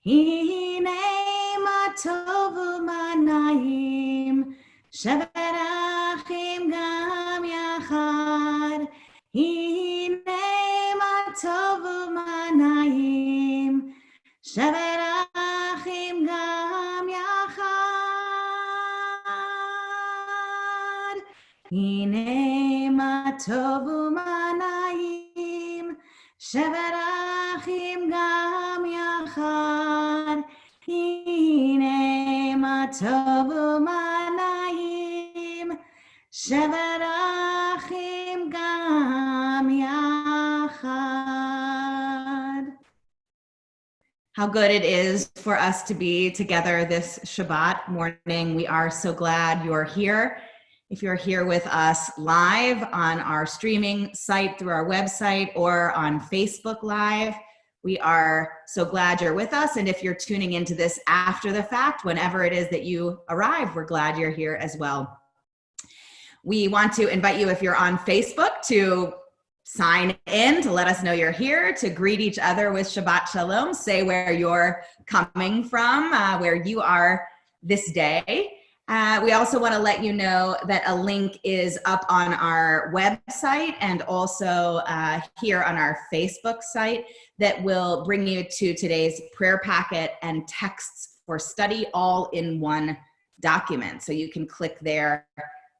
Hine ma tov u'manayim, Shabbat achim gam yachad. Hine ma tov u'manayim, Shabbat achim gam yachad. Hine ma tov u'manayim, Shabbat achim gam yachad. Hine ma tov u'manayim, Shabbat achim gam yachad. How good it is for us to be together this Shabbat morning. We are so glad you're here. If you're here with us live on our streaming site through our website or on Facebook Live, we are so glad you're with us. And if you're tuning into this after the fact, whenever it is that you arrive, we're glad you're here as well. We want to invite you, if you're on Facebook, to sign in to let us know you're here, to greet each other with Shabbat Shalom, say where you're coming from, where you are this day. We also want to let you know that a link is up on our website and also here on our Facebook site that will bring you to today's prayer packet and texts for study all in one document. So you can click there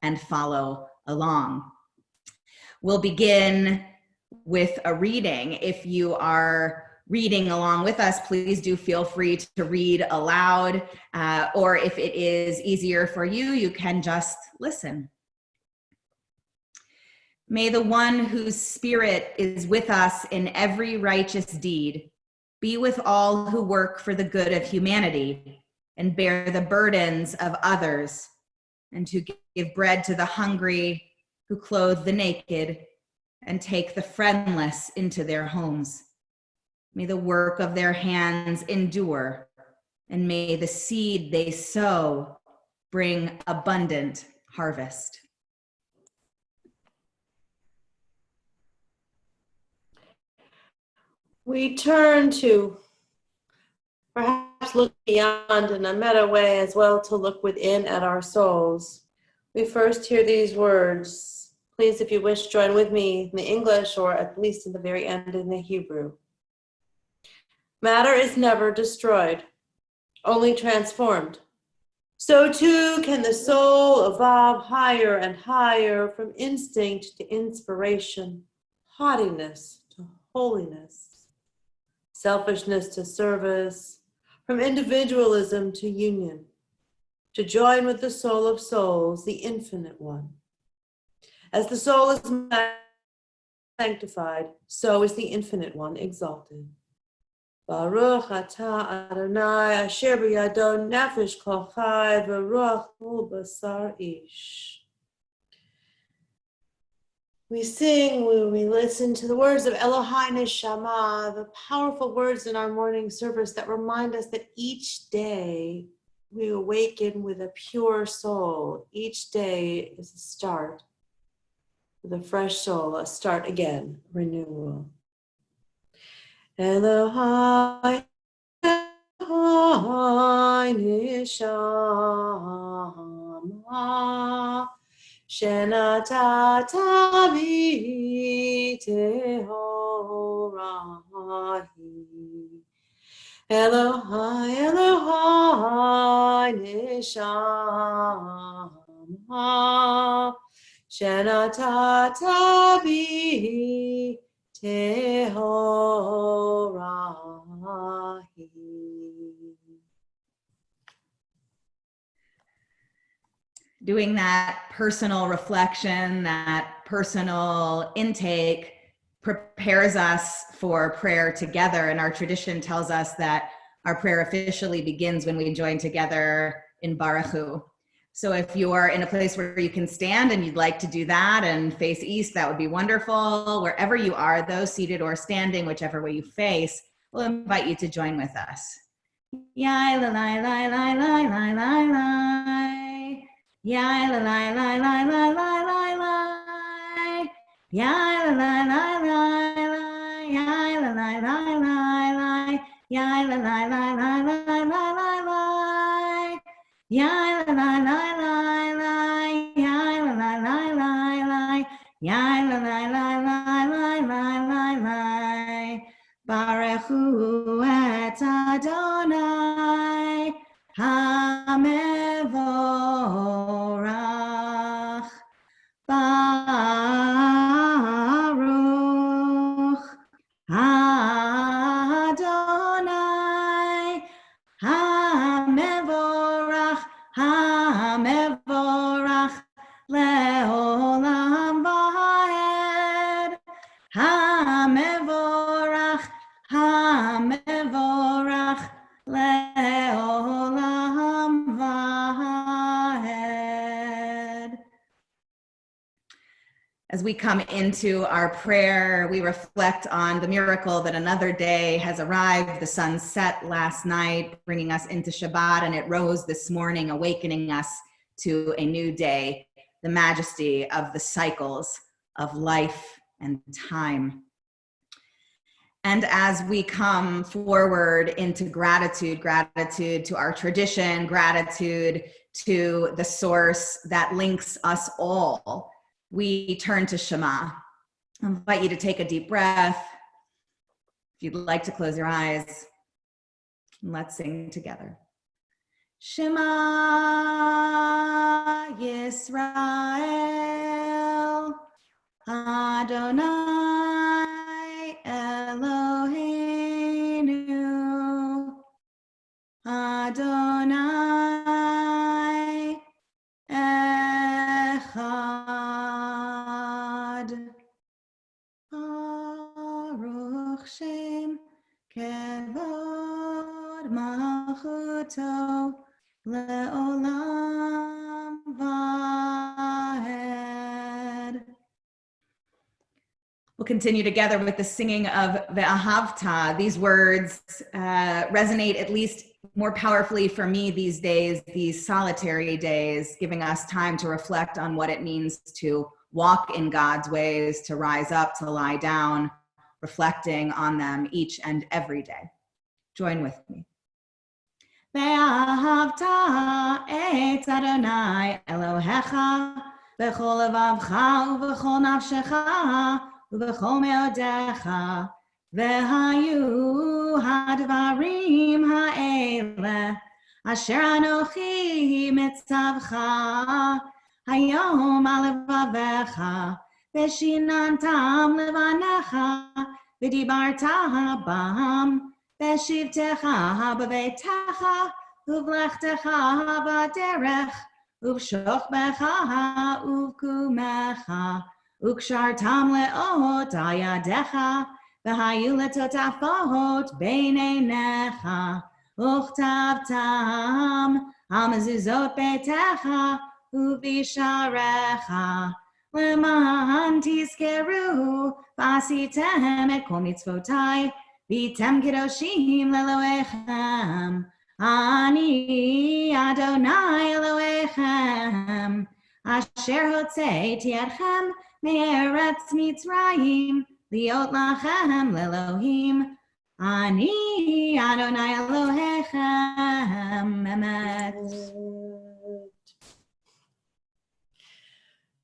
and follow along. We'll begin with a reading. If you are reading along with us, please do feel free to read aloud, or if it is easier for you, you can just listen. May the one whose spirit is with us in every righteous deed be with all who work for the good of humanity and bear the burdens of others, and to give bread to the hungry, who clothe the naked, and take the friendless into their homes. May the work of their hands endure, and may the seed they sow bring abundant harvest. We turn to perhaps look beyond in a meta way as well, to look within at our souls. We first hear these words. Please, if you wish, join with me in the English, or at least in the very end in the Hebrew. Matter is never destroyed, only transformed. So too can the soul evolve higher and higher, from instinct to inspiration, haughtiness to holiness, selfishness to service, from individualism to union, to join with the soul of souls, the infinite one. As the soul is sanctified, so is the infinite one exalted. Baruch atah Adonai asher b'yado nefesh kol chai v'ruach kol basar ish. We sing, we listen to the words of Elohai Neshama, the powerful words in our morning service that remind us that each day we awaken with a pure soul. Each day is a start with a fresh soul, a start again, renewal. Elohai, Elohai Neshama, Shenatata bi tehorahi. Elohai, Elohai Neshama, Shenatata bi tehorahi. Doing that personal reflection, that personal intake prepares us for prayer together. And our tradition tells us that our prayer officially begins when we join together in Baruch Hu. So if you are in a place where you can stand and you'd like to do that and face east, that would be wonderful. Wherever you are, though, seated or standing, whichever way you face, we'll invite you to join with us. Yai la la la la la la la la. Yai la la la la la la la la. Yai la la la la la. Yai la la la la la. Yai la la la la la la la la. Yai la la la la la. Yai la la la la la. Yai la la la la la la la. Baruch hu et Adonai HaMevorach. Baruch Adonai HaMevorach, HaMevorach le'olam va'ed. HaMevorach, HaMevorach le'olam va'ed. As we come into our prayer, we reflect on the miracle that another day has arrived. The sun set last night, bringing us into Shabbat, and it rose this morning, awakening us to a new day, the majesty of the cycles of life and time. And as we come forward into gratitude to our tradition, gratitude to the source that links us all, we turn to Shema. I invite you to take a deep breath. If you'd like to close your eyes, let's sing together. Shema Yisrael, Adonai Eloheinu, Adonai Echad. Baruch Shem Kevod Malchuto Le'olam Va'ed. We'll continue together with the singing of Ve'ahavta. These words resonate at least more powerfully for me these days, these solitary days, giving us time to reflect on what it means to walk in God's ways, to rise up, to lie down, reflecting on them each and every day. Join with me. Ve'ahavta et Adonai Elohecha b'chol levavcha u'b'chol nafshecha u'b'chol me'odecha ve'hayu hadvarim ha'ele asher anochi mitzavcha hayom al levavecha v'shinantam levanecha v'dibarta bam v'shivtecha b'veitecha uvlechtecha b'derech uv'shochbecha uv'kumecha וקשרתם לאות על ידיך, והיו לטוטפות בין עיניך, וכתבתם על מזוזות ביתך ובשעריך, למען תזכרו ועשיתם את כל מצוותיי, והייתם קדושים לאלוהיכם. אני אדוני אלוהיכם, אשר הוצאתי אתכם מארץ מצרים, להיות לכם לאלוהים. אני אדוני אלוהיכם, אמת.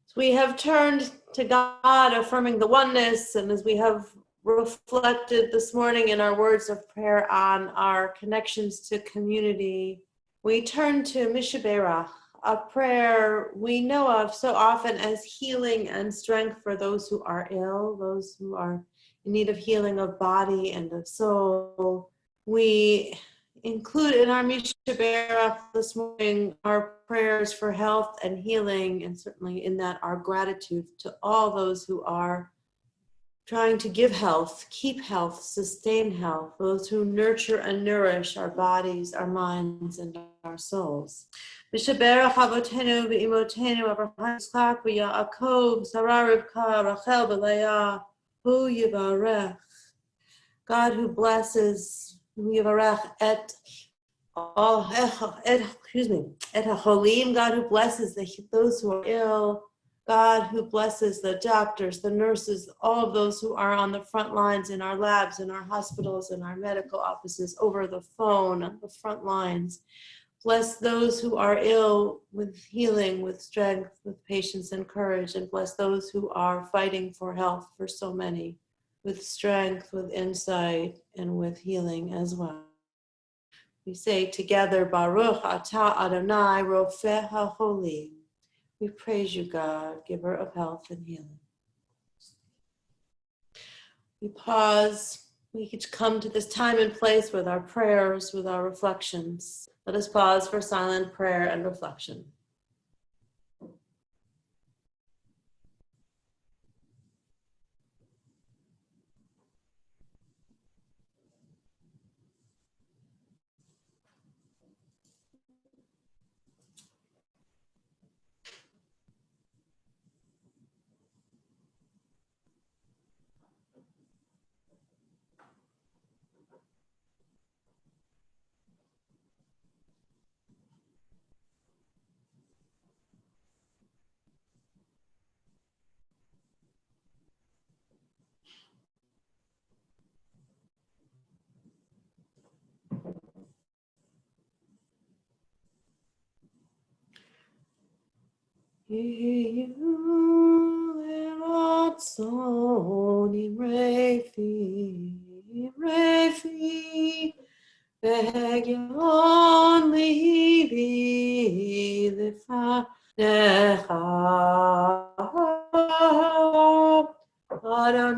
So we have turned to God, affirming the oneness, and as we have reflected this morning in our words of prayer on our connections to community, we turn to Mishaberach, a prayer we know of so often as healing and strength for those who are ill, those who are in need of healing of body and of soul. We include in our Mishaberach this morning our prayers for health and healing, and certainly in that our gratitude to all those who are trying to give health, keep health, sustain health, those who nurture and nourish our bodies, our minds, and our souls. Mishaberach avotenu ve'imotenu Abraham Yitzchak ve'Yaakov Sarah Rivka Rachel v'Leah Hu Yivarech. God who blesses, Hu Yivarech et hacholim, God who blesses those who are ill, God who blesses the doctors, the nurses, all of those who are on the front lines in our labs, in our hospitals, in our medical offices, over the phone, on the front lines. Bless those who are ill with healing, with strength, with patience and courage, and bless those who are fighting for health for so many, with strength, with insight, and with healing as well. We say together, Baruch Atah Adonai Rofeh HaCholim. We praise you, God, giver of health and healing. We pause. We each come to this time and place with our prayers, with our reflections. Let us pause for silent prayer and reflection.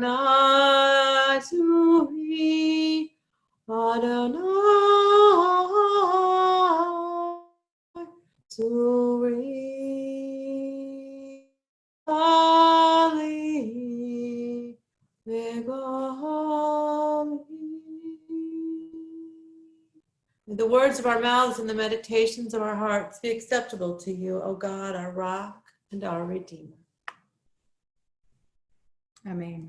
Adonai Zuri, Adonai Zuri, Ali, Megali. May the words of our mouths and the meditations of our hearts be acceptable to you, O God, our rock and our Redeemer. Amen.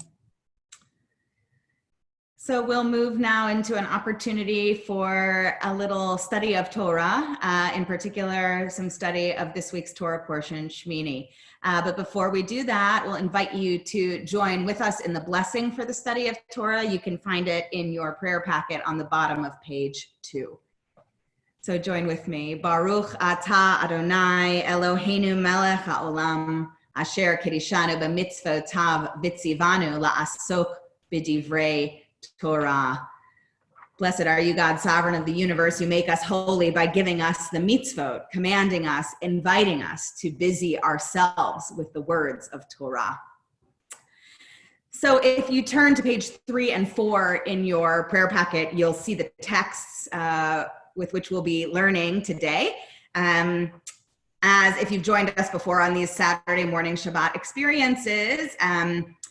So we'll move now into an opportunity for a little study of Torah, in particular, some study of this week's Torah portion, Shmini. But before we do that, we'll invite you to join with us in the blessing for the study of Torah. You can find it in your prayer packet on the bottom of page 2. So join with me. Baruch atah Adonai Eloheinu melech haolam, asher kedishanu b'mitzvotav v'tzivanu la'asok b'divrei Torah. Blessed are you, God, sovereign of the universe, who make us holy by giving us the mitzvot, commanding us, inviting us to busy ourselves with the words of Torah. So if you turn to page 3 and 4 in your prayer packet, you'll see the texts with which we'll be learning today. As if you've joined us before on these Saturday morning Shabbat experiences,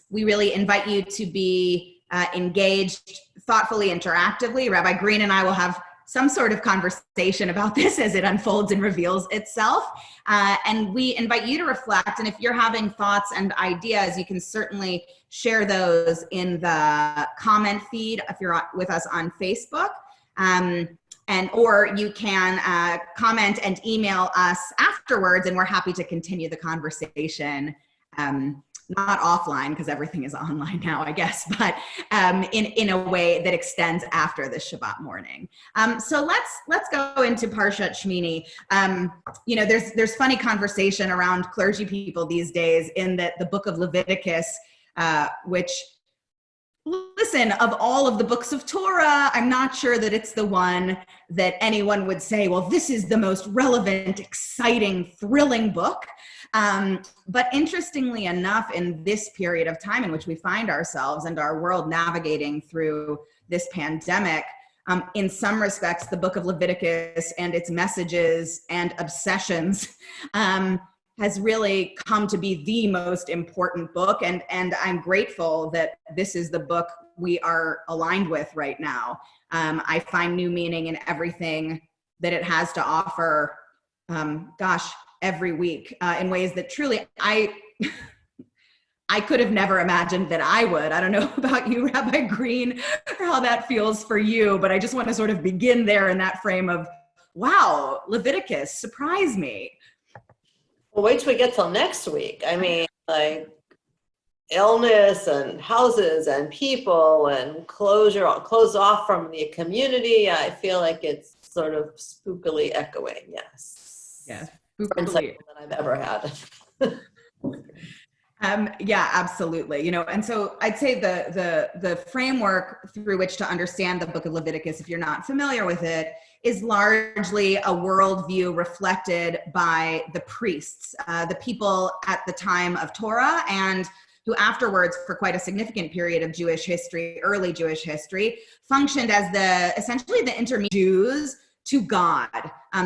we really invite you to be engaged thoughtfully, interactively. Rabbi Green and I will have some sort of conversation about this as it unfolds and reveals itself. And we invite you to reflect. And if you're having thoughts and ideas, you can certainly share those in the comment feed if you're with us on Facebook. Or you can comment and email us afterwards, and we're happy to continue the conversation. Not offline, because everything is online now, I guess, but in a way that extends after the Shabbat morning. So let's go into Parshat Shmini. There's funny conversation around clergy people these days in the book of Leviticus, which, listen, of all of the books of Torah, I'm not sure that it's the one that anyone would say, well, this is the most relevant, exciting, thrilling book. But interestingly enough, in this period of time in which we find ourselves and our world navigating through this pandemic, in some respects, the book of Leviticus and its messages and obsessions has really come to be the most important book. And I'm grateful that this is the book we are aligned with right now. I find new meaning in everything that it has to offer, every week in ways that truly I could have never imagined that I would. I don't know about you, Rabbi Green, or how that feels for you, but I just want to sort of begin there in that frame of, wow, Leviticus, surprise me. Well, wait till we get till next week. I mean, like illness and houses and people and closed off from the community. I feel like it's sort of spookily echoing. Yes. Yes. That I've ever had. Yeah, absolutely. You know, and so I'd say the framework through which to understand the book of Leviticus, if you're not familiar with it, is largely a worldview reflected by the priests, the people at the time of Torah, and who afterwards, for quite a significant period of Jewish history, early Jewish history, functioned as essentially the intermediate Jews to God.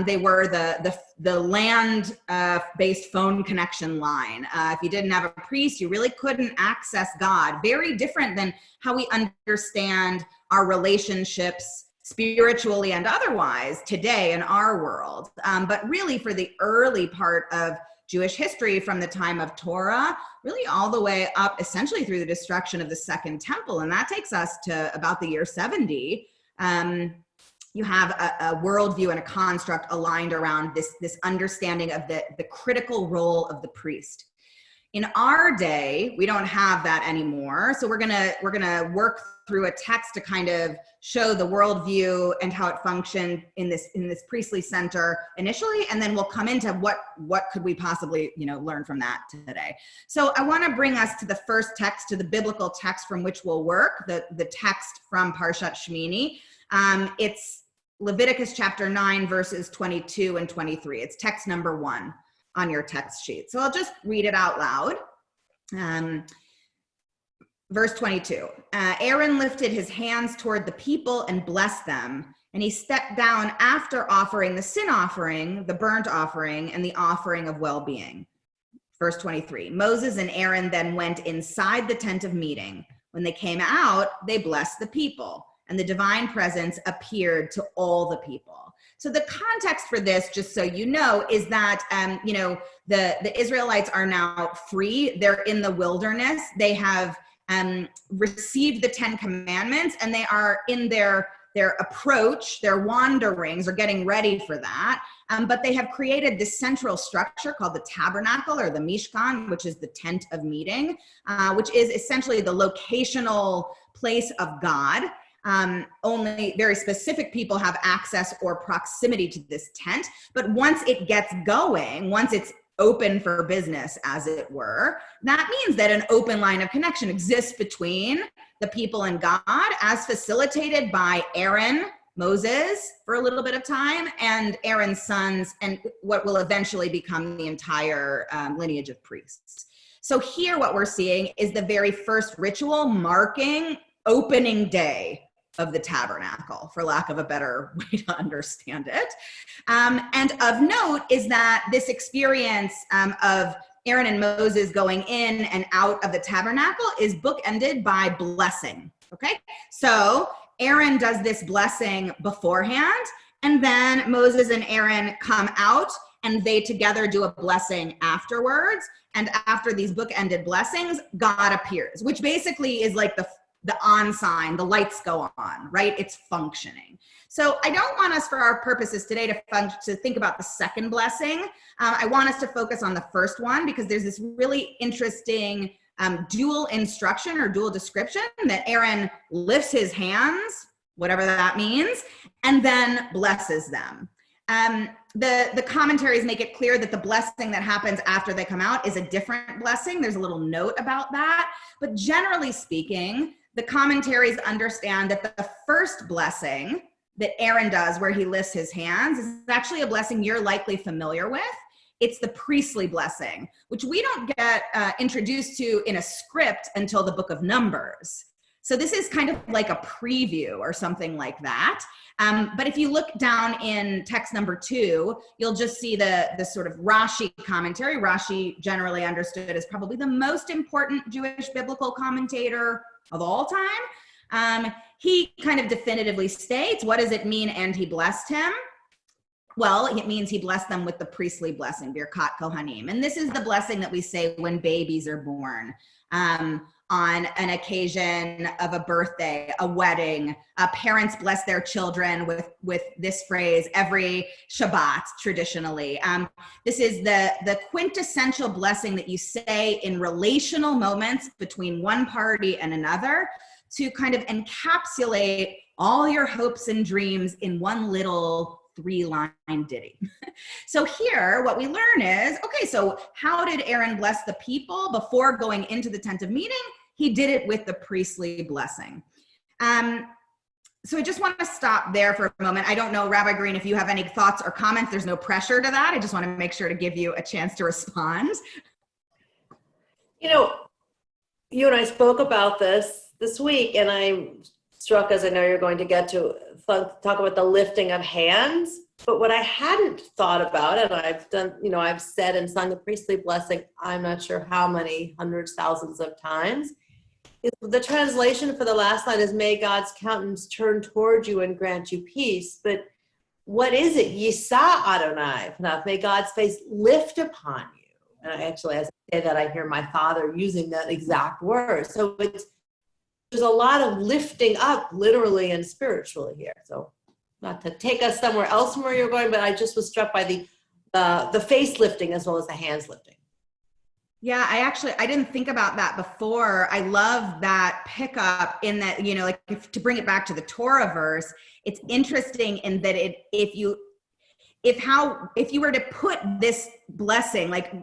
They were the land-based phone connection line. If you didn't have a priest, you really couldn't access God. Very different than how we understand our relationships spiritually and otherwise today in our world. But really for the early part of Jewish history, from the time of Torah, really all the way up essentially through the destruction of the Second Temple. And that takes us to about the year 70. You have a worldview and a construct aligned around this understanding of the critical role of the priest. In our day, we don't have that anymore. So we're gonna work through a text to kind of show the worldview and how it functioned in this priestly center initially, and then we'll come into what could we possibly learn from that today. So I want to bring us to the first text, to the biblical text from which we'll work, the text from Parshat Shmini. It's Leviticus chapter 9, verses 22 and 23. It's text number 1 on your text sheet. So I'll just read it out loud. Verse 22, Aaron lifted his hands toward the people and blessed them, and he stepped down after offering the sin offering, the burnt offering, and the offering of well-being. Verse 23, Moses and Aaron then went inside the tent of meeting. When they came out, they blessed the people, and the divine presence appeared to all the people. So the context for this, just so you know, is that, the Israelites are now free. They're in the wilderness. They have received the 10 commandments, and they are in their approach, their wanderings, or getting ready for that. But they have created this central structure called the tabernacle, or the Mishkan, which is the tent of meeting, which is essentially the locational place of God. Only very specific people have access or proximity to this tent. But once it gets going, once it's open for business, as it were, that means that an open line of connection exists between the people and God, as facilitated by Aaron, Moses for a little bit of time, and Aaron's sons, and what will eventually become the entire lineage of priests. So here what we're seeing is the very first ritual marking opening day of the tabernacle, for lack of a better way to understand it. And of note is that this experience of Aaron and Moses going in and out of the tabernacle is bookended by blessing, okay? So Aaron does this blessing beforehand, and then Moses and Aaron come out, and they together do a blessing afterwards. And after these bookended blessings, God appears, which basically is like the on sign, the lights go on, right? It's functioning. So I don't want us, for our purposes today, to think about the second blessing. I want us to focus on the first one, because there's this really interesting dual instruction or dual description that Aaron lifts his hands, whatever that means, and then blesses them. The commentaries make it clear that the blessing that happens after they come out is a different blessing. There's a little note about that. But generally speaking, the commentaries understand that the first blessing that Aaron does, where he lifts his hands, is actually a blessing you're likely familiar with. It's the priestly blessing, which we don't get introduced to in a script until the book of Numbers. So this is kind of like a preview or something like that. But if you look down in text number 2, you'll just see the sort of Rashi commentary. Rashi, generally understood as probably the most important Jewish biblical commentator of all time. He kind of definitively states, what does it mean, and he blessed him? Well, it means he blessed them with the priestly blessing, Birkat Kohanim. And this is the blessing that we say when babies are born. on an occasion of a birthday, a wedding. Parents bless their children with this phrase every Shabbat traditionally. This is the quintessential blessing that you say in relational moments between one party and another to kind of encapsulate all your hopes and dreams in one little 3-line ditty. So here, what we learn is, okay, so how did Aaron bless the people before going into the tent of meeting? He did it with the priestly blessing. So I just want to stop there for a moment. I don't know, Rabbi Green, if you have any thoughts or comments. There's no pressure to that. I just want to make sure to give you a chance to respond. You know, you and I spoke about this week, and I'm struck, as I know you're going to get to, talk about the lifting of hands. But what I hadn't thought about, and I've done, you know, I've said and sung the priestly blessing, I'm not sure how many hundreds, thousands of times, is the translation for the last line is, may God's countenance turn toward you and grant you peace. But what is it? Yisa Adonai, may God's face lift upon you. And I actually, as I say that, I hear my father using that exact word. So there's a lot of lifting up, literally and spiritually here. So not to take us somewhere else from where you're going, but I just was struck by the face lifting as well as the hands lifting. Yeah, I didn't think about that before. I love that pickup in that, you know, like to bring it back to the Torah verse, it's interesting in that if you were to put this blessing, like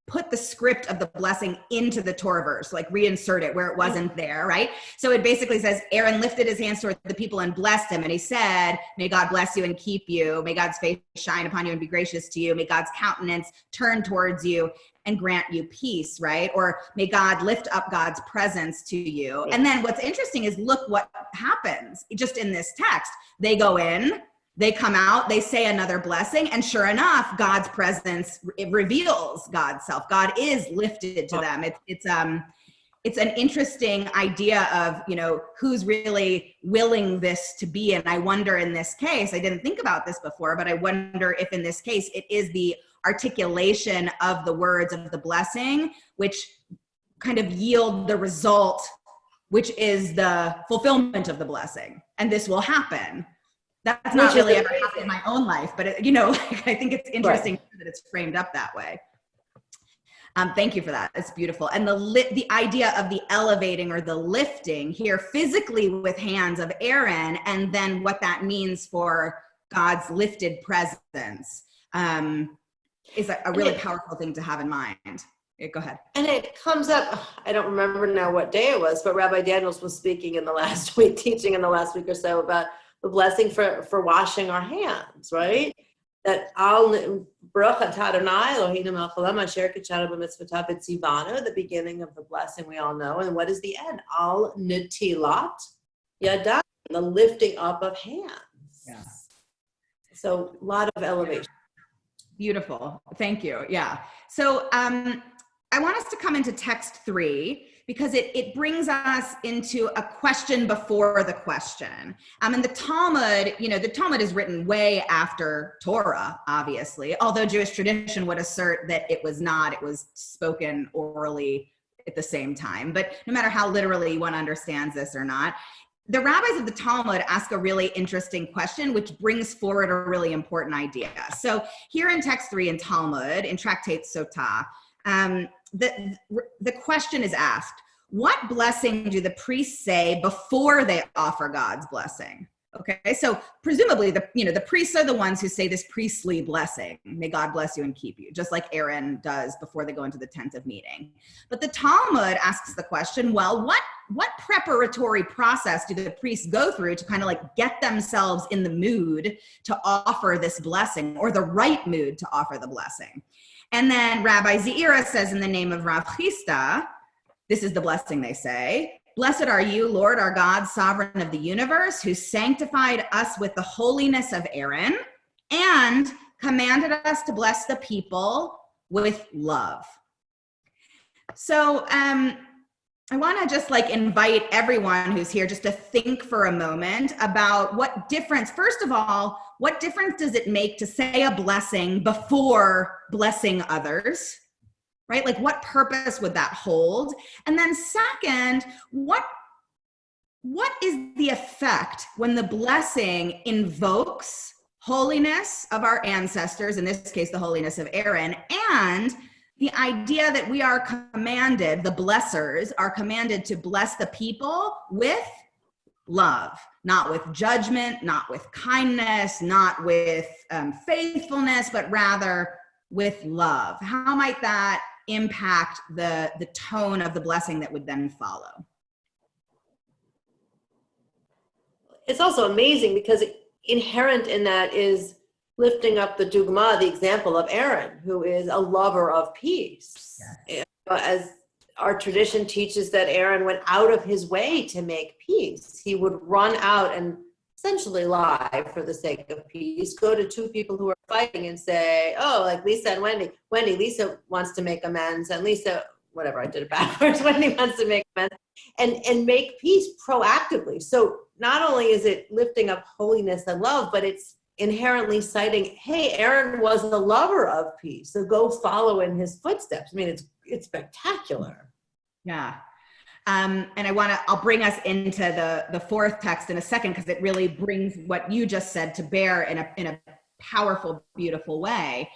put the script of the blessing into the Torah verse, like reinsert it where it wasn't there, right? So it basically says, Aaron lifted his hands toward the people and blessed him. And he said, may God bless you and keep you. May God's face shine upon you and be gracious to you. May God's countenance turn towards you and grant you peace, right? Or may God lift up God's presence to you. And then what's interesting is look what happens just in this text. They go in, they come out, they say another blessing, and sure enough, God's presence, it reveals God's self. God is lifted to them. It's an interesting idea of, you know, who's really willing this to be. And I wonder in this case, I didn't think about this before, but I wonder if in this case, it is the articulation of the words of the blessing, which kind of yield the result, which is the fulfillment of the blessing. And this will happen. That's not really ever happened in my own life, but it, you know, I think it's interesting that it's framed up that way. Thank you for that. It's beautiful. And the idea of the elevating or the lifting here physically with hands of Aaron, and then what that means for God's lifted presence is a really powerful thing to have in mind. Go ahead. And it comes up, I don't remember now what day it was, but Rabbi Daniels was speaking in the last week, teaching in the last week or so about the blessing for washing our hands, right? That Baruch atah Adonai Eloheinu melech haolam asher kitshanu b'mitzvotav v'tzivanu, the beginning of the blessing we all know. And what is the end? Al netilat yadayim, the lifting up of hands. Yeah. So a lot of elevation. Beautiful. Thank you. Yeah. So I want us to come into text 3 because it brings us into a question before the question. And the Talmud, you know, the Talmud is written way after Torah, obviously, although Jewish tradition would assert that it was not, it was spoken orally at the same time. But no matter how literally one understands this or not, the rabbis of the Talmud ask a really interesting question, which brings forward a really important idea. So here in text 3 in Talmud, in Tractate Sotah, the question is asked, what blessing do the priests say before they offer God's blessing? Okay, so presumably the priests are the ones who say this priestly blessing, may God bless you and keep you, just like Aaron does before they go into the tent of meeting. But the Talmud asks the question, well, what preparatory process do the priests go through to kind of like get themselves in the mood to offer this blessing, or the right mood to offer the blessing? And then Rabbi Zeira says, in the name of Rav Chisda, this is the blessing they say: blessed are you, Lord our God, sovereign of the universe, who sanctified us with the holiness of Aaron and commanded us to bless the people with love. So I want to just like invite everyone who's here just to think for a moment about what difference, first of all, what difference does it make to say a blessing before blessing others? right? Like what purpose would that hold? And then second, what is the effect when the blessing invokes holiness of our ancestors, in this case, the holiness of Aaron, and the idea that we are commanded, the blessers are commanded to bless the people with love, not with judgment, not with kindness, not with faithfulness, but rather with love. How might that impact the tone of the blessing that would then follow? It's also amazing because inherent in that is lifting up the dugma, the example of Aaron, who is a lover of peace. Yes. As our tradition teaches that Aaron went out of his way to make peace. He would run out and essentially lie for the sake of peace, go to two people who are fighting and say, oh, like Lisa and Wendy. Lisa wants to make amends, and Lisa, whatever, I did it backwards. Wendy wants to make amends and make peace proactively. So not only is it lifting up holiness and love, but it's inherently citing, hey, Aaron was a lover of peace, so go follow in his footsteps. I mean, it's spectacular. Yeah. And I'll bring us into the fourth text in a second, because it really brings what you just said to bear in a powerful, beautiful way.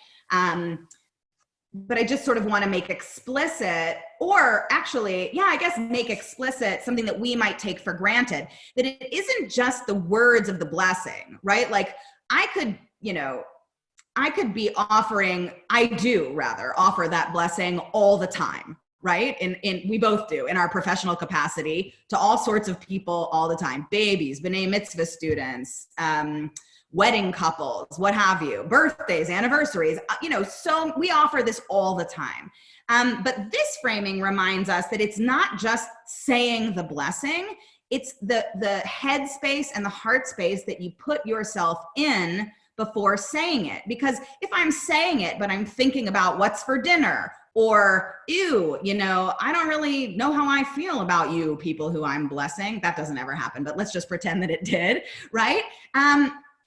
But I just sort of want to make explicit, or actually, yeah, I guess make explicit something that we might take for granted, that it isn't just the words of the blessing, right? Like I could be offer that blessing all the time, right? And we both do in our professional capacity to all sorts of people all the time, babies, B'nai Mitzvah students, wedding couples, what have you, birthdays, anniversaries, so we offer this all the time. But this framing reminds us that it's not just saying the blessing, it's the head space and the heart space that you put yourself in before saying it. Because if I'm saying it, but I'm thinking about what's for dinner, or, ew, I don't really know how I feel about you people who I'm blessing. That doesn't ever happen, but let's just pretend that it did, right?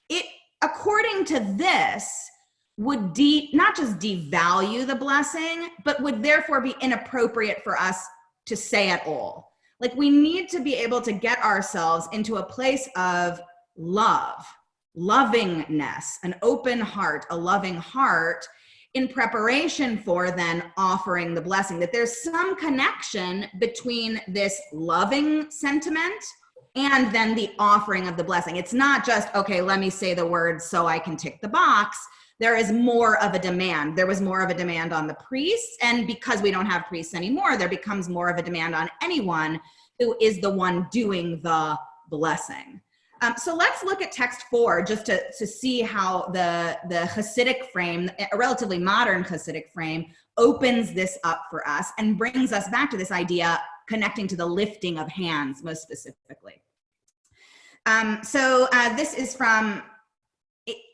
It, according to this, would not just devalue the blessing, but would therefore be inappropriate for us to say at all. Like we need to be able to get ourselves into a place of love, lovingness, an open heart, a loving heart, in preparation for then offering the blessing, that there's some connection between this loving sentiment and then the offering of the blessing. It's not just, okay, let me say the words so I can tick the box. There is more of a demand. There was more of a demand on the priests, and because we don't have priests anymore, there becomes more of a demand on anyone who is the one doing the blessing. So let's look at text 4 just to see how the Hasidic frame, a relatively modern Hasidic frame, opens this up for us and brings us back to this idea connecting to the lifting of hands most specifically. This is from,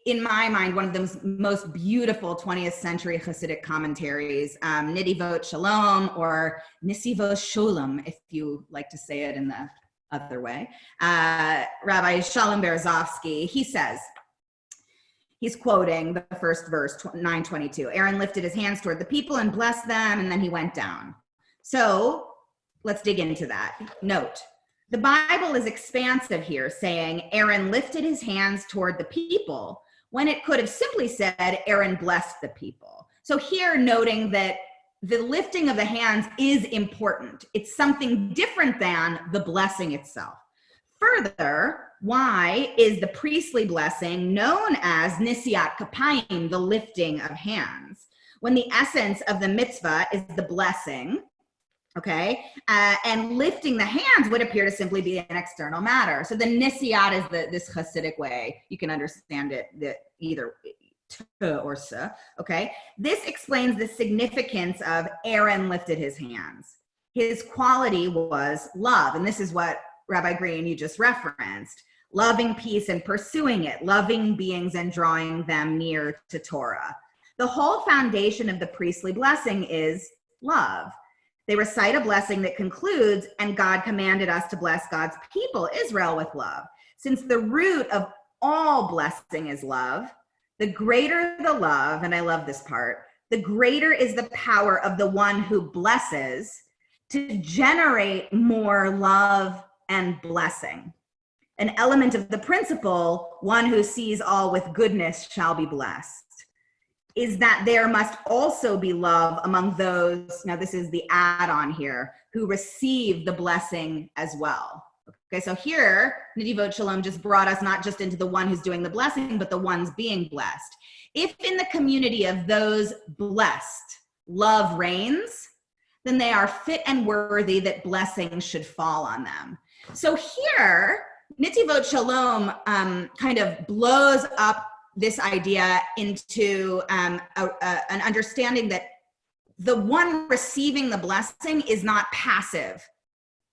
in my mind, one of the most beautiful 20th century Hasidic commentaries, Nidivot Shalom, or Nisivot Sholem, if you like to say it in the other way. Rabbi Shalom Berezovsky, he says, he's quoting the first verse, 9:22. Aaron lifted his hands toward the people and blessed them, and then he went down. So let's dig into that. Note, the Bible is expansive here, saying Aaron lifted his hands toward the people, when it could have simply said Aaron blessed the people. So here noting that the lifting of the hands is important. It's something different than the blessing itself. Further, why is the priestly blessing known as Nisiat Kapayim, the lifting of hands, when the essence of the mitzvah is the blessing, okay? And lifting the hands would appear to simply be an external matter. So the Nisiat is this Hasidic way. You can understand it that either or sa, okay? This explains the significance of Aaron lifted his hands. His quality was love, and this is what Rabbi Green, you just referenced, loving peace and pursuing it, loving beings and drawing them near to Torah. The whole foundation of the priestly blessing is love. They recite a blessing that concludes, and God commanded us to bless God's people, Israel, with love. Since the root of all blessing is love, the greater the love, and I love this part, the greater is the power of the one who blesses to generate more love and blessing. An element of the principle, one who sees all with goodness shall be blessed, is that there must also be love among those, now this is the add-on here, who receive the blessing as well. Okay, so here, Nidivot Shalom just brought us not just into the one who's doing the blessing, but the ones being blessed. If in the community of those blessed, love reigns, then they are fit and worthy that blessings should fall on them. So here, Nitivot Shalom kind of blows up this idea into an understanding that the one receiving the blessing is not passive,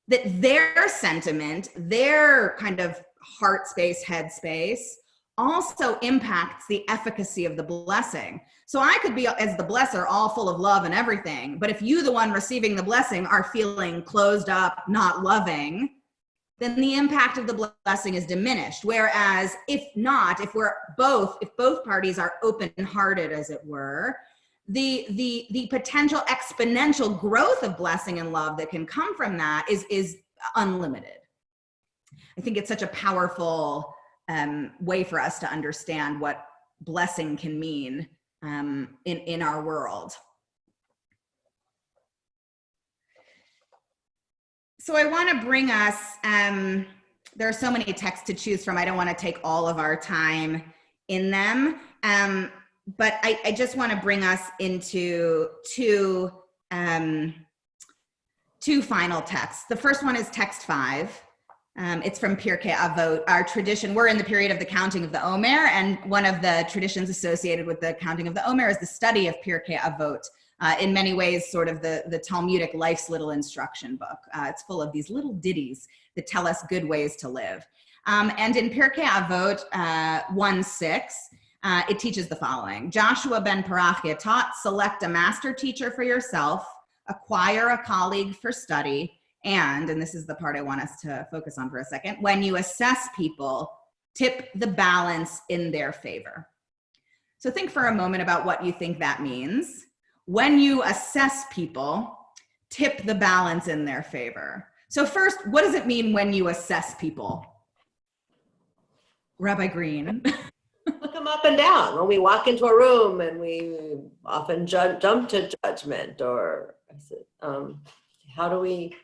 that their sentiment, their kind of heart space, head space, also impacts the efficacy of the blessing. So I could be, as the blesser, all full of love and everything, but if you, the one receiving the blessing, are feeling closed up, not loving, then the impact of the blessing is diminished. Whereas if not, if both parties are open-hearted, as it were, the potential exponential growth of blessing and love that can come from that is unlimited. I think it's such a powerful way for us to understand what blessing can mean in our world. So I want to bring us, there are so many texts to choose from. I don't want to take all of our time in them, but I just want to bring us into two final texts. The first one is text 5. It's from Pirkei Avot, our tradition. We're in the period of the counting of the Omer, and one of the traditions associated with the counting of the Omer is the study of Pirkei Avot. In many ways, sort of the Talmudic life's little instruction book. It's full of these little ditties that tell us good ways to live. And in Pirkei Avot 1:6, it teaches the following. Joshua ben Parachia taught, select a master teacher for yourself, acquire a colleague for study, and this is the part I want us to focus on for a second, when you assess people, tip the balance in their favor. So think for a moment about what you think that means. When you assess people, tip the balance in their favor. So first, what does it mean when you assess people? Rabbi Green. Look them up and down. When we walk into a room and we often jump to judgment, or how do we,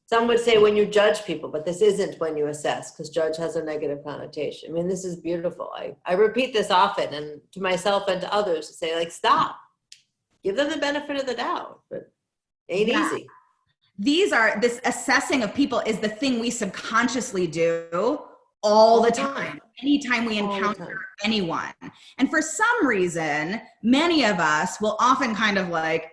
some would say when you judge people, but this isn't when you assess, because judge has a negative connotation. I mean, this is beautiful. I repeat this often, and to myself and to others, to say, like, stop. Give them the benefit of the doubt, but it ain't easy. This assessing of people is the thing we subconsciously do all the time, anytime we encounter anyone. And for some reason, many of us will often kind of like,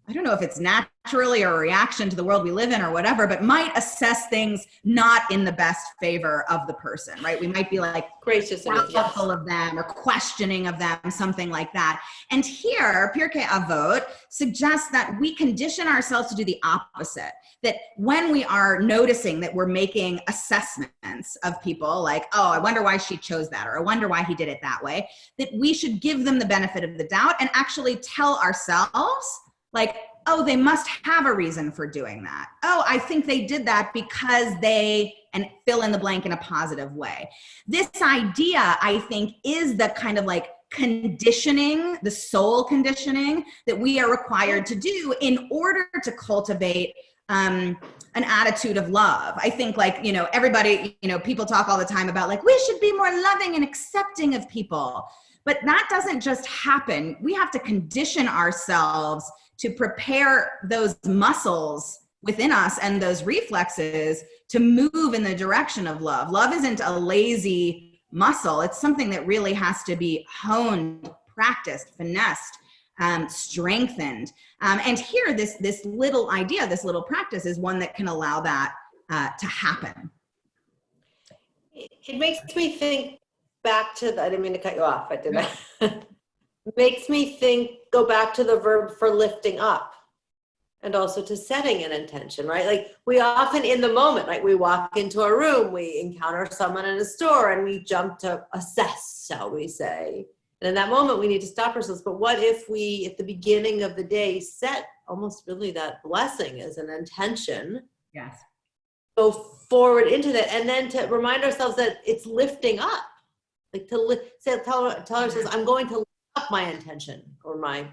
I don't know if it's naturally or a reaction to the world we live in or whatever, but might assess things not in the best favor of the person, right? We might be like critical of them or questioning of them, something like that. And here, Pirkei Avot suggests that we condition ourselves to do the opposite, that when we are noticing that we're making assessments of people, like, oh, I wonder why she chose that, or I wonder why he did it that way, that we should give them the benefit of the doubt and actually tell ourselves, like, oh, they must have a reason for doing that. Oh, I think they did that because they, and fill in the blank in a positive way. This idea, I think, is the kind of like conditioning, the soul conditioning that we are required to do in order to cultivate an attitude of love. I think, like, everybody, people talk all the time about like, we should be more loving and accepting of people. But that doesn't just happen. We have to condition ourselves to prepare those muscles within us and those reflexes to move in the direction of love. Love isn't a lazy muscle. It's something that really has to be honed, practiced, finessed, strengthened. And here, this little idea, this little practice is one that can allow that to happen. It makes me think back to I didn't mean to cut you off, but did I? Makes me think, go back to the verb for lifting up, and also to setting an intention, right? Like, we often in the moment, like, we walk into a room, we encounter someone in a store, and we jump to assess, shall we say. And in that moment, we need to stop ourselves. But what if we, at the beginning of the day, set almost really that blessing as an intention? Yes. Go forward into that, and then to remind ourselves that it's lifting up. Like to tell ourselves, I'm going to lift up my intention or my.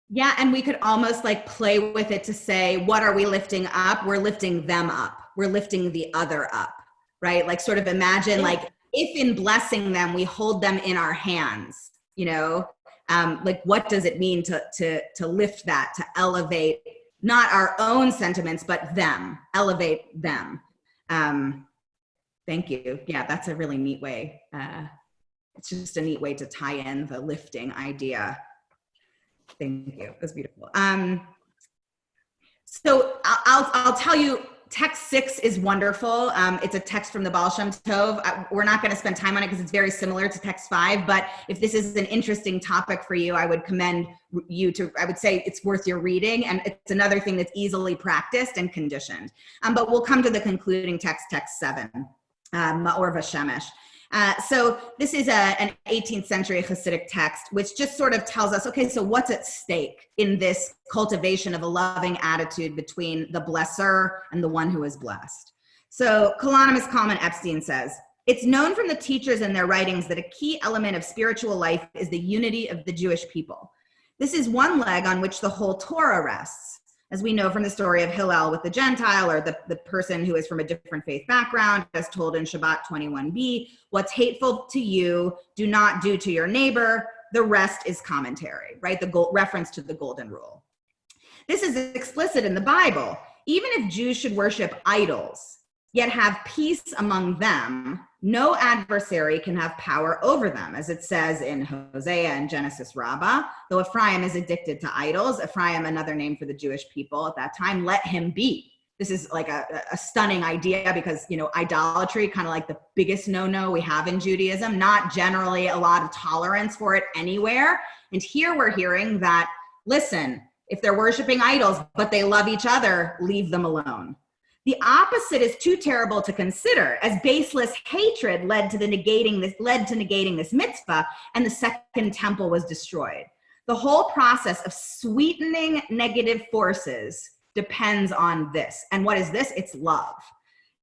Yeah, and we could almost like play with it to say, what are we lifting up? We're lifting them up. We're lifting the other up, right? Like sort of imagine like if in blessing them, we hold them in our hands, you know, like what does it mean to lift that, to elevate not our own sentiments, but them, elevate them. Thank you. Yeah, that's a really neat way. It's just a neat way to tie in the lifting idea. Thank you. That's beautiful. So I'll tell you, text 6 is wonderful. It's a text from the Baal Shem Tov. We're not going to spend time on it because it's very similar to text 5. But if this is an interesting topic for you, I would commend you to. I would say it's worth your reading, and it's another thing that's easily practiced and conditioned. But we'll come to the concluding text, text 7, Ma'or Vashemesh. So this is an 18th century Hasidic text, which just sort of tells us, okay, so what's at stake in this cultivation of a loving attitude between the blesser and the one who is blessed? So Kalonymus Kalman Epstein says, it's known from the teachers and their writings that a key element of spiritual life is the unity of the Jewish people. This is one leg on which the whole Torah rests. As we know from the story of Hillel with the Gentile, or the person who is from a different faith background, as told in Shabbat 21b, what's hateful to you, do not do to your neighbor. The rest is commentary, right? The reference to the golden rule. This is explicit in the Bible. Even if Jews should worship idols, yet have peace among them, no adversary can have power over them, as it says in Hosea and Genesis Rabbah. Though Ephraim is addicted to idols, Ephraim, another name for the Jewish people at that time, let him be. This is like a stunning idea because, you know, idolatry, kind of like the biggest no-no we have in Judaism, not generally a lot of tolerance for it anywhere. And here we're hearing that, listen, if they're worshiping idols, but they love each other, leave them alone. The opposite is too terrible to consider, as baseless hatred led to negating this mitzvah, and the second temple was destroyed. The whole process of sweetening negative forces depends on this. And what is this? It's love.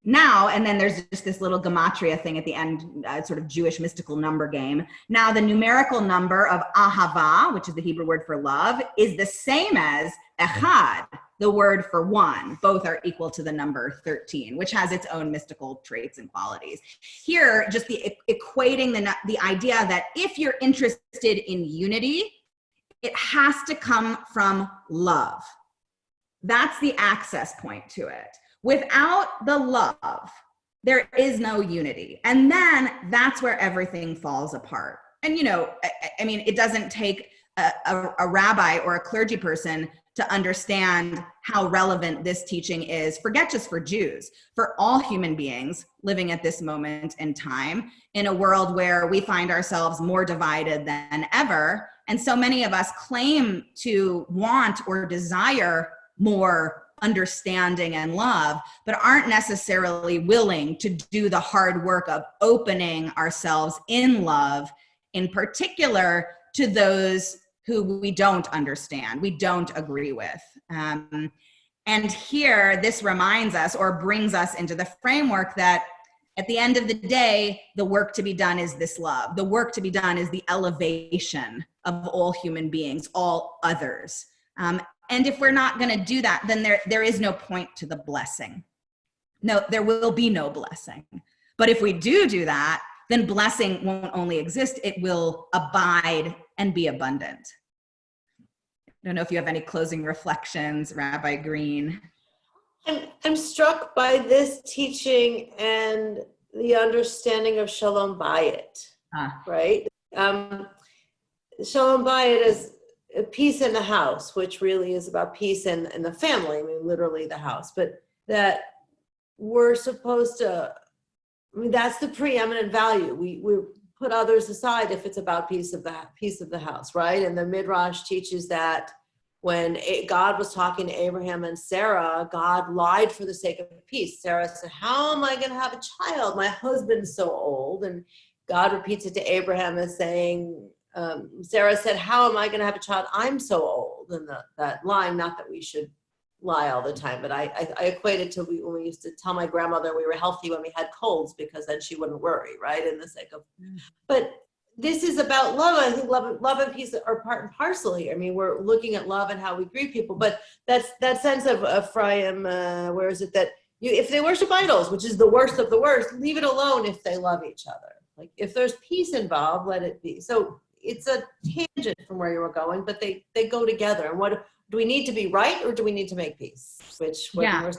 Now, and then there's just this little gematria thing at the end, sort of Jewish mystical number game. Now, the numerical number of ahava, which is the Hebrew word for love, is the same as echad, the word for one. Both are equal to the number 13, which has its own mystical traits and qualities. Here, just equating the idea that if you're interested in unity, it has to come from love. That's the access point to it. Without the love, there is no unity. And then that's where everything falls apart. And, you know, I mean, it doesn't take a rabbi or a clergy person to understand how relevant this teaching is, forget just for Jews, for all human beings living at this moment in time, in a world where we find ourselves more divided than ever. And so many of us claim to want or desire more understanding and love, but aren't necessarily willing to do the hard work of opening ourselves in love, in particular to those who we don't understand, we don't agree with. And here, this reminds us or brings us into the framework that at the end of the day, the work to be done is this love. The work to be done is the elevation of all human beings, all others. And if we're not going to do that, then there is no point to the blessing. No, there will be no blessing. But if we do that, then blessing won't only exist, it will abide and be abundant. I don't know if you have any closing reflections, Rabbi Green. I'm struck by this teaching and the understanding of Shalom Bayit, right? Shalom Bayit is peace in the house, which really is about peace in the family, I mean, literally the house, but that we're supposed to, I mean, that's the preeminent value. We put others aside if it's about peace of the house, right? And the Midrash teaches that when God was talking to Abraham and Sarah, God lied for the sake of peace. Sarah said, how am I going to have a child? My husband's so old. And God repeats it to Abraham as saying, Sarah said, how am I going to have a child? I'm so old. And that line, not that we should lie all the time, but I equate it to when we used to tell my grandmother we were healthy when we had colds, because then she wouldn't worry, right? In the sake of, but this is about love. I think love and peace are part and parcel here. I mean, we're looking at love and how we greet people, but that's that sense of Ephraim, where is it that if they worship idols, which is the worst of the worst, leave it alone if they love each other. Like if there's peace involved, let it be. So it's a tangent from where you were going, but they go together. And what do we need to be right, or do we need to make peace? Yeah,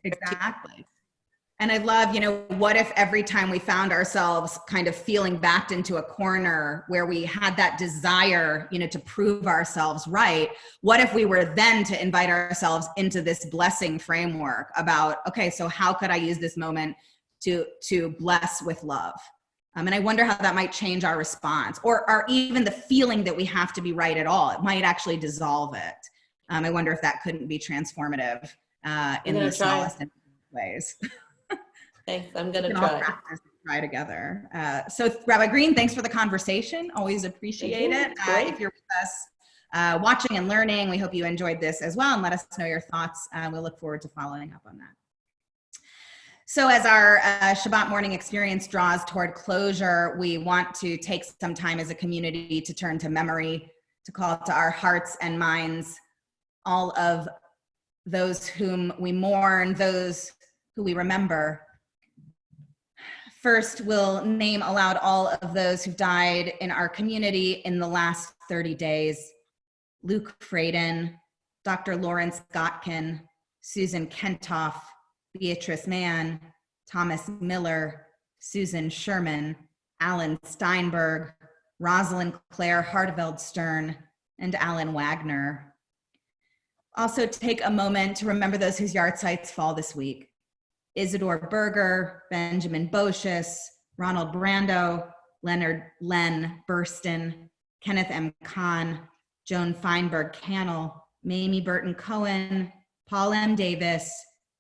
exactly. And I love, what if every time we found ourselves kind of feeling backed into a corner where we had that desire, to prove ourselves right? What if we were then to invite ourselves into this blessing framework about, okay, so how could I use this moment to bless with love? And I wonder how that might change our response, or even the feeling that we have to be right at all. It might actually dissolve it. I wonder if that couldn't be transformative in the smallest ways. Thanks, I'm going to try. Try together. So Rabbi Green, thanks for the conversation. Always appreciate it. If you're with us watching and learning, we hope you enjoyed this as well, and let us know your thoughts. We'll look forward to following up on that. So as our Shabbat morning experience draws toward closure, we want to take some time as a community to turn to memory, to call to our hearts and minds all of those whom we mourn, those who we remember. First, we'll name aloud all of those who died in our community in the last 30 days. Luke Fraden, Dr. Lawrence Gotkin, Susan Kentoff, Beatrice Mann, Thomas Miller, Susan Sherman, Alan Steinberg, Rosalind Claire Hartveld Stern, and Alan Wagner. Also take a moment to remember those whose yard sites fall this week. Isidore Berger, Benjamin Boschus, Ronald Brando, Leonard Len Burston, Kenneth M. Kahn, Joan Feinberg Cannell, Mamie Burton Cohen, Paul M. Davis,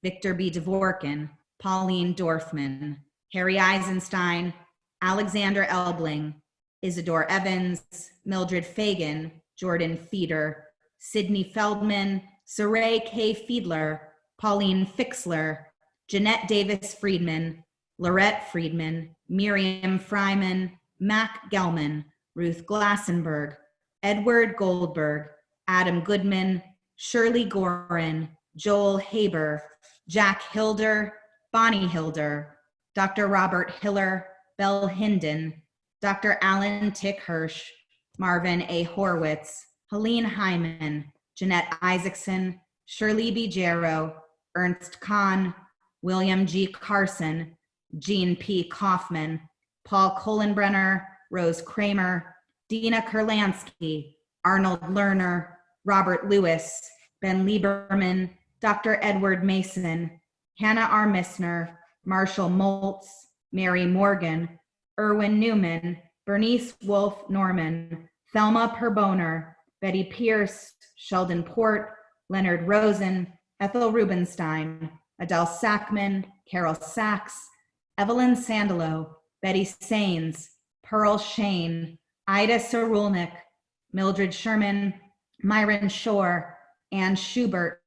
Victor B. Dvorkin, Pauline Dorfman, Harry Eisenstein, Alexander Elbling, Isidore Evans, Mildred Fagan, Jordan Feeder, Sidney Feldman, Saray K. Fiedler, Pauline Fixler, Jeanette Davis Friedman, Lorette Friedman, Miriam Fryman, Mac Gelman, Ruth Glassenberg, Edward Goldberg, Adam Goodman, Shirley Gorin, Joel Haber, Jack Hilder, Bonnie Hilder, Dr. Robert Hiller, Belle Hinden, Dr. Alan Tick Hirsch, Marvin A. Horwitz, Helene Hyman, Jeanette Isaacson, Shirley B. Jarrow, Ernst Kahn, William G. Carson, Jean P. Kaufman, Paul Kohlenbrenner, Rose Kramer, Dina Kurlansky, Arnold Lerner, Robert Lewis, Ben Lieberman, Dr. Edward Mason, Hannah R. Missner, Marshall Moltz, Mary Morgan, Erwin Newman, Bernice Wolfe Norman, Thelma Perboner, Betty Pierce, Sheldon Port, Leonard Rosen, Ethel Rubenstein, Adele Sackman, Carol Sachs, Evelyn Sandalow, Betty Sains, Pearl Shane, Ida Sarulnik, Mildred Sherman, Myron Shore, Ann Schubert,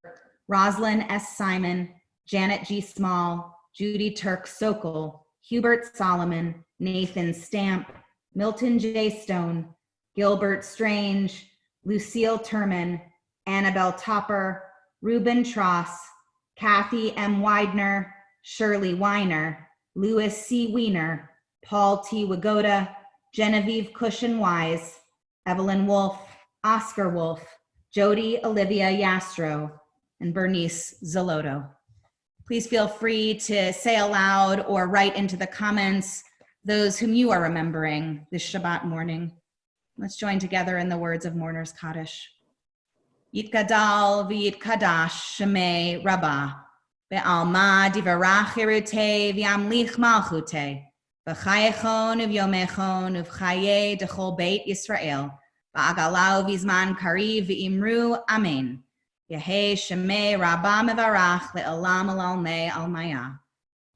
Roslyn S. Simon, Janet G. Small, Judy Turk Sokol, Hubert Solomon, Nathan Stamp, Milton J. Stone, Gilbert Strange, Lucille Turman, Annabelle Topper, Reuben Tross, Kathy M. Widener, Shirley Weiner, Louis C. Wiener, Paul T. Wagoda, Genevieve Cushion Wise, Evelyn Wolfe, Oscar Wolfe, Jody Olivia Yastro, and Bernice Zolotto. Please feel free to say aloud or write into the comments those whom you are remembering this Shabbat morning. Let's join together in the words of Mourner's Kaddish. Yitgadal v'yitkadash shemei Rabbah, be'alma divarach hirute v'yamlich malchute, v'chayechon uv'yomechon uv'chaye dechol beit Yisrael, v'agalau v'zman kariv v'imru amen. Yehei shemei Rabbah mevarach le'olam alalmei almaya.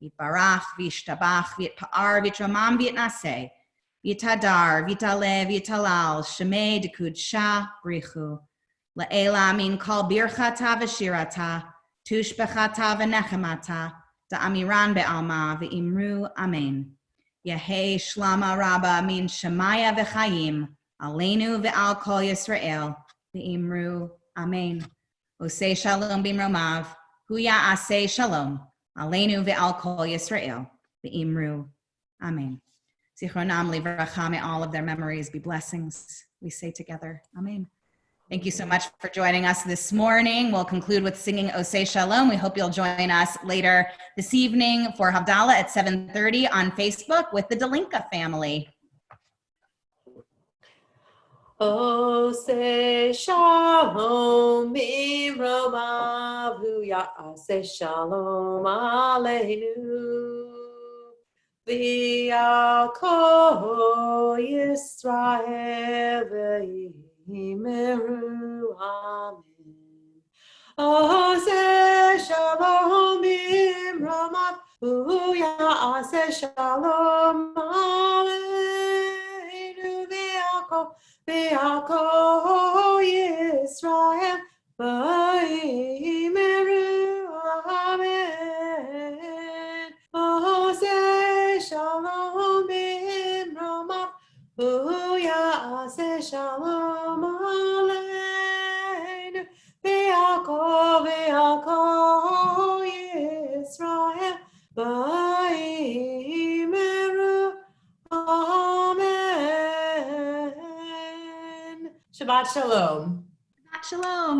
Yitbarach, v'yishtabach, v'yitpa'ar, v'yitramam, v'yitnaseh, v'yitadar, v'yitaleh, v'yitalal, shemei dekudsha brichu. La'ela min kol birchata v'shirata, tushbechata v'nechemata, da'amiran be'alma, v'imru amen. Yehei shlama rabba min shemaya v'chayim, aleinu ve'al kol Yisrael, v'imru amen. Osei shalom bimromav, huya aseh shalom, aleinu ve'al kol Yisrael, v'imru amen. Zichronam livracha, may all of their memories be blessings. We say together, amen. Thank you so much for joining us this morning. We'll conclude with singing Osei Shalom. We hope you'll join us later this evening for Havdalah at 7:30 on Facebook with the Delinka family. Osei shalom bimromav, hu ya'aseh shalom aleinu. V'yal kol Yisrael v'yimeru amen. Osei shalom bimromav, hu ya'aseh shalom aleinu. V'yal kol Yisrael v'yimeru amen. Osei shalom bimromav, hu ya'aseh shalom aleinu. V'yal kol Yisrael v'yimeru amen. Shabbat shalom. Shabbat Shalom.